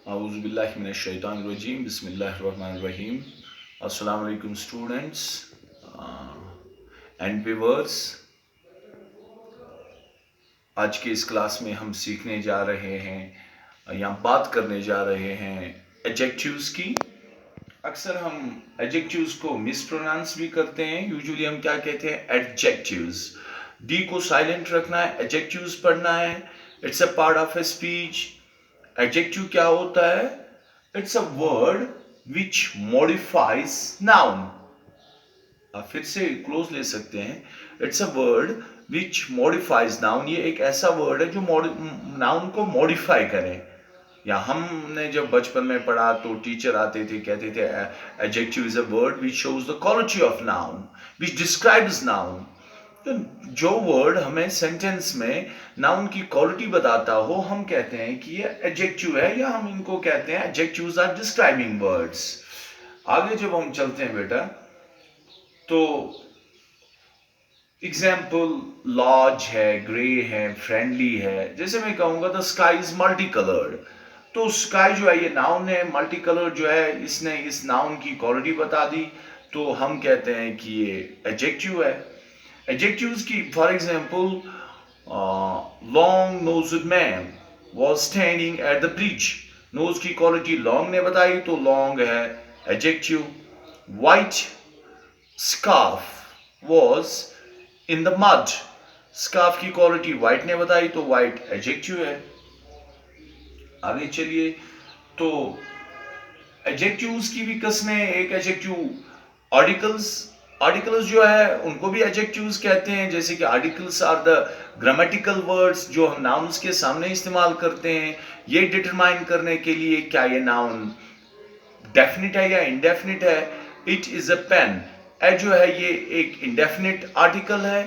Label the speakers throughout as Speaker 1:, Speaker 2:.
Speaker 1: Auzubillahiminash-shaytanir-rajim. Bismillahir-rahmanir-rahim. Assalamu alaikum students and viewers. आज के इस क्लास में हम सीखने जा रहे हैं या बात करने जा रहे हैं एडजेक्टिव्स की। अक्सर हम एडजेक्टिव्स को मिसप्रोनाउंस भी करते हैं। यूजुअली हम क्या कहते हैं? एडजेक्टिव्स। डी को साइलेंट रखना है, एडजेक्टिव्स पढ़ना है। It's a part of a speech. Adjective क्या होता है? It's a word which modifies noun. आप फिर से क्लोज ले सकते हैं। It's a word which modifies noun. ये एक ऐसा वर्ड है जो नाउन को मॉडिफाई करे। या हमने जब बचपन में पढ़ा तो टीचर आते थे, कहते थे adjective is a word which shows the quality of noun, which describes noun. तो जो वर्ड हमें सेंटेंस में नाउन की क्वालिटी बताता हो, हम कहते हैं कि ये एडजेक्टिव है, या हम इनको कहते हैं एडजेक्टिव्स आर डिस्क्राइबिंग वर्ड्स। आगे जब हम चलते हैं बेटा, तो एग्जाम्पल लार्ज है, ग्रे है, फ्रेंडली है। जैसे मैं कहूंगा the sky is multi coloured, तो स्काई जो है ये नाउन है, मल्टी कलर जो है इसने इस नाउन की क्वालिटी बता दी, तो हम कहते हैं कि ये एडजेक्टिव है। एडजेक्टिव्स की for example, long nosed man was standing at the bridge. Nose की क्वालिटी लॉन्ग ने बताई तो लॉन्ग है adjective. White scarf was in the mud. Scarf की क्वालिटी व्हाइट ने बताई तो व्हाइट एडजेक्टिव है। आगे चलिए, तो एडजेक्टिव्स की भी किस्में। एक एडजेक्टिव आर्टिकल्स। आर्टिकल्स जो है उनको भी एडजेक्टिव्स कहते हैं। जैसे कि articles are the grammatical words जो हम नाउन्स के सामने इस्तेमाल करते हैं, ये डिटरमाइन करने के लिए क्या ये नाउन डेफिनिट है या इंडेफिनिट है। It is a pen. A जो है ये एक इंडेफिनिट आर्टिकल है,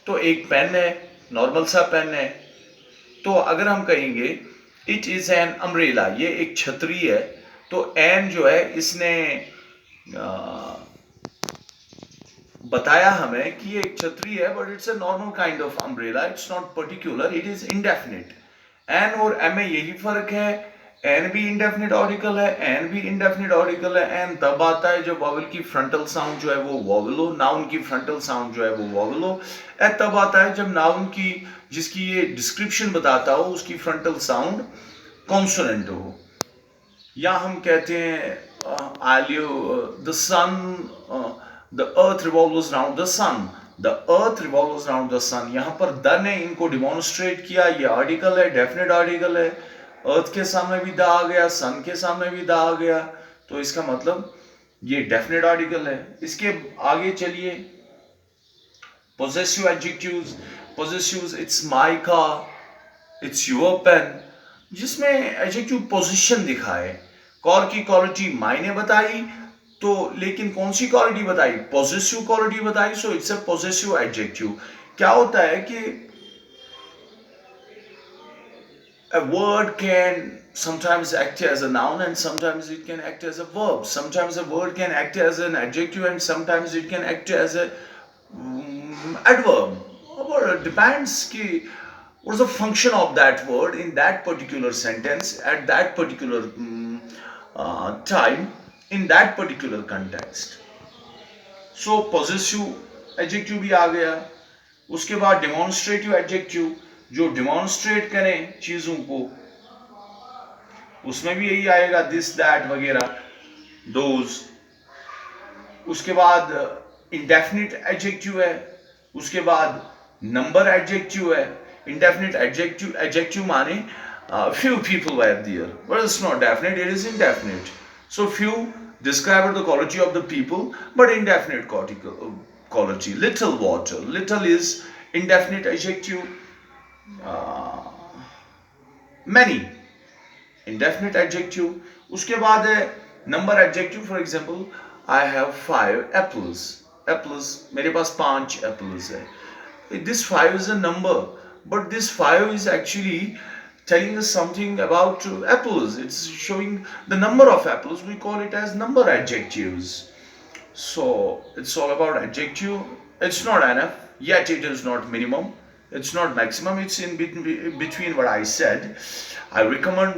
Speaker 1: तो एक पेन है, नॉर्मल सा पेन है। तो अगर हम कहेंगे इट इज एन अम्ब्रेला, ये एक छतरी है, तो एन जो है इसने बताया हमें कि ये एक छतरी है, but it's a normal kind of umbrella, it's not particular, it is indefinite. An और एम में यही फर्क है। एन भी इंडेफिनिट आर्टिकल है, एन भी इंडेफिनिट आर्टिकल है। एन तब आता है जब वॉवल की फ्रंटल साउंड जो है वो वॉवल हो, नाउन की फ्रंटल साउंड जो है वो वॉवल हो। ए तब आता है जब नाउन की जिसकी ये डिस्क्रिप्शन बताता हो उसकी फ्रंटल साउंड कॉन्सोनेंट हो। या हम कहते हैं आलियो the sun, the earth revolves around the sun, the earth revolves around the sun. यहां पर द ने इनको डिमॉन्स्ट्रेट किया, ये आर्टिकल है, डेफिनेट आर्टिकल है। अर्थ के सामने भी द आ गया, सन के सामने भी द आ गया, तो इसका मतलब ये डेफिनेट आर्टिकल है। इसके आगे चलिए, possessive adjectives। possessives, it's my car, it's your pen, जिसमें एडजेक्टिव पोजीशन दिखाए। कॉर की क्वालिटी मायने बताई, तो लेकिन कौन सी क्वालिटी बताई? पॉजिटिव क्वालिटी बताई, so it's a positive adjective. क्या होता है कि a word can sometimes act as a noun and sometimes it can act as a verb. Sometimes a word can act as an adjective and sometimes it can act as a adverb. Or it depends ki what is the function of that word in that particular sentence at that particular time in that particular context. So possessive adjective भी आ गया। उसके बाद demonstrative adjective जो demonstrate करें चीजों को, उसमें भी यही आएगा, दिस दैट वगैरह, दोज। उसके बाद इंडेफिनिट एडजेक्टिव है। उसके बाद नंबर एडजेक्टिव है। इंडेफिनिट एडजेक्टिव एडजेक्टिव माने few people were there, but it's not definite, it is indefinite. So few describe the quality of the people, but indefinite quality. Little water, little is indefinite adjective. Many indefinite adjective। उसके बाद है number adjective. For example, I have 5 apples. Apples, मेरे पास 5 apples है। This 5 is a number, but this 5 is actually telling us something about apples. It's showing the number of apples. We call it as number adjectives. So it's all about adjective. It's not enough, yet it is not minimum. It's not maximum, it's in between what I said. I recommend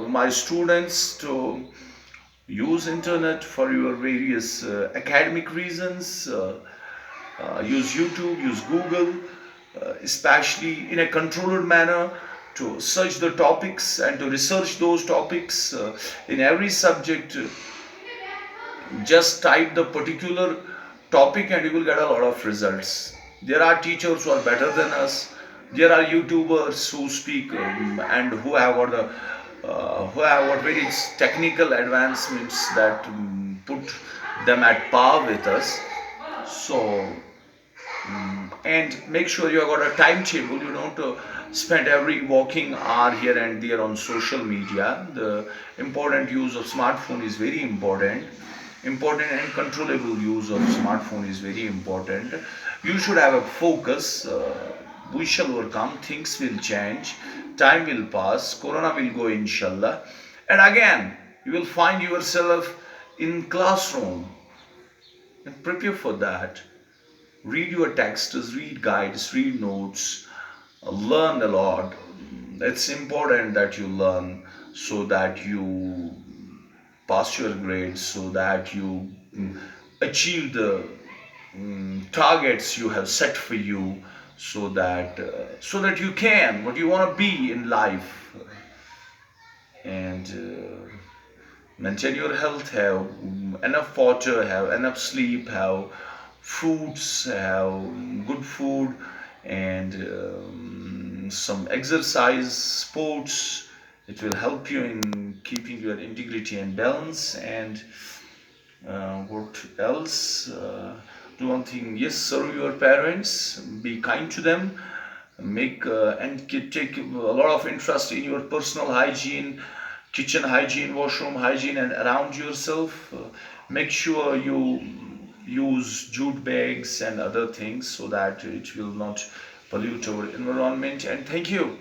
Speaker 1: my students to use internet for your various academic reasons. Use YouTube, use Google, especially in a controlled manner, to search the topics and to research those topics in every subject. Just type the particular topic and you will get a lot of results. There are teachers who are better than us. There are YouTubers who speak and who have got the who have got very technical advancements that put them at par with us. So and make sure you have got a timetable. You don't spend every walking hour here and there on social media. The important use of smartphone is very important and controllable use of smartphone is very important. You should have a focus. We shall overcome, things will change, time will pass, corona will go, inshallah, and again you will find yourself in classroom, and prepare for that. Read your texts, read guides, read notes, learn a lot. It's important that you learn so that you pass your grades, so that you achieve the targets you have set for you, so that you can what you want to be in life, and maintain your health, have enough water, have enough sleep, have fruits, have good food, and some exercise, sports. It will help you in keeping your integrity and balance. And what else? Do one thing. Yes, serve your parents. Be kind to them. Make and take a lot of interest in your personal hygiene, kitchen hygiene, washroom hygiene, and around yourself. Make sure you use jute bags and other things so that it will not pollute our environment. And thank you.